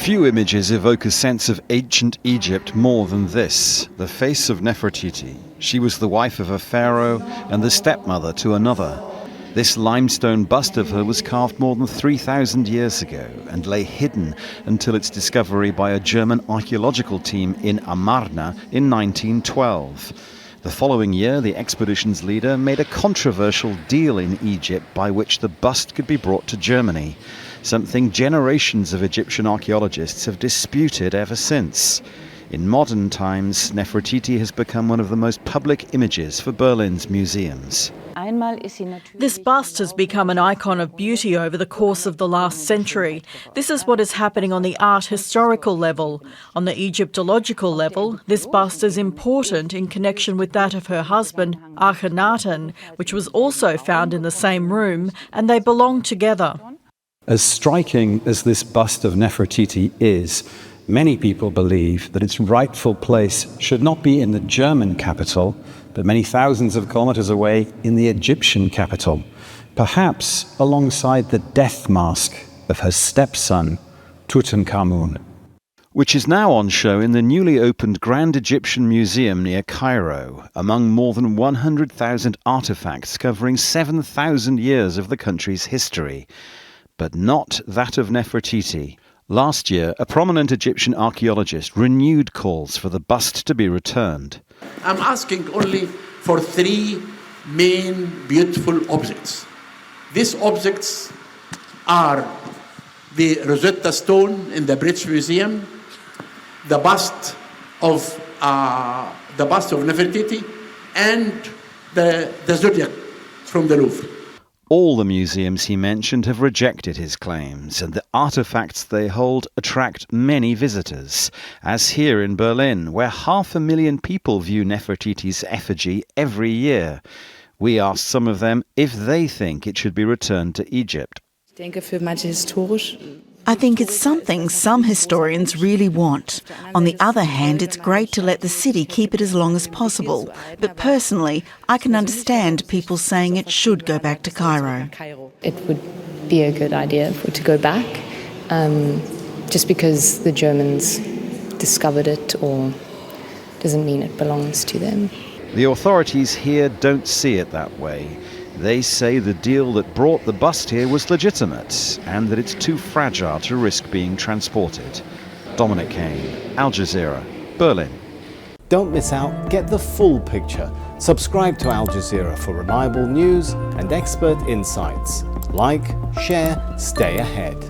Few images evoke a sense of ancient Egypt more than this, the face of Nefertiti. She was the wife of a pharaoh and the stepmother to another. This limestone bust of her was carved more than 3,000 years ago and lay hidden until its discovery by a German archaeological team in Amarna in 1912. The following year, the expedition's leader made a controversial deal in Egypt by which the bust could be brought to Germany, something generations of Egyptian archaeologists have disputed ever since. In modern times, Nefertiti has become one of the most public images for Berlin's museums. This bust has become an icon of beauty over the course of the last century. This is what is happening on the art historical level. On the Egyptological level, this bust is important in connection with that of her husband, Akhenaten, which was also found in the same room, and they belong together. As striking as this bust of Nefertiti is, many people believe that its rightful place should not be in the German capital, but many thousands of kilometers away in the Egyptian capital, perhaps alongside the death mask of her stepson, Tutankhamun. Which is now on show in the newly opened Grand Egyptian Museum near Cairo, among more than 100,000 artefacts covering 7,000 years of the country's history. But not that of Nefertiti. Last year, a prominent Egyptian archaeologist renewed calls for the bust to be returned. I'm asking only for three main beautiful objects. These objects are the Rosetta Stone in the British Museum, the bust of Nefertiti, and the Zodiac from the Louvre. All the museums he mentioned have rejected his claims, and the artefacts they hold attract many visitors, as here in Berlin, where 500,000 people view Nefertiti's effigy every year. We asked some of them if they think it should be returned to Egypt. I think it's something some historians really want. On the other hand, it's great to let the city keep it as long as possible. But personally, I can understand people saying it should go back to Cairo. It would be a good idea for it to go back, just because the Germans discovered it or doesn't mean it belongs to them. The authorities here don't see it that way. They say the deal that brought the bust here was legitimate and that it's too fragile to risk being transported. Dominic Kane, Al Jazeera, Berlin. Don't miss out, get the full picture. Subscribe to Al Jazeera for reliable news and expert insights. Like, share, stay ahead.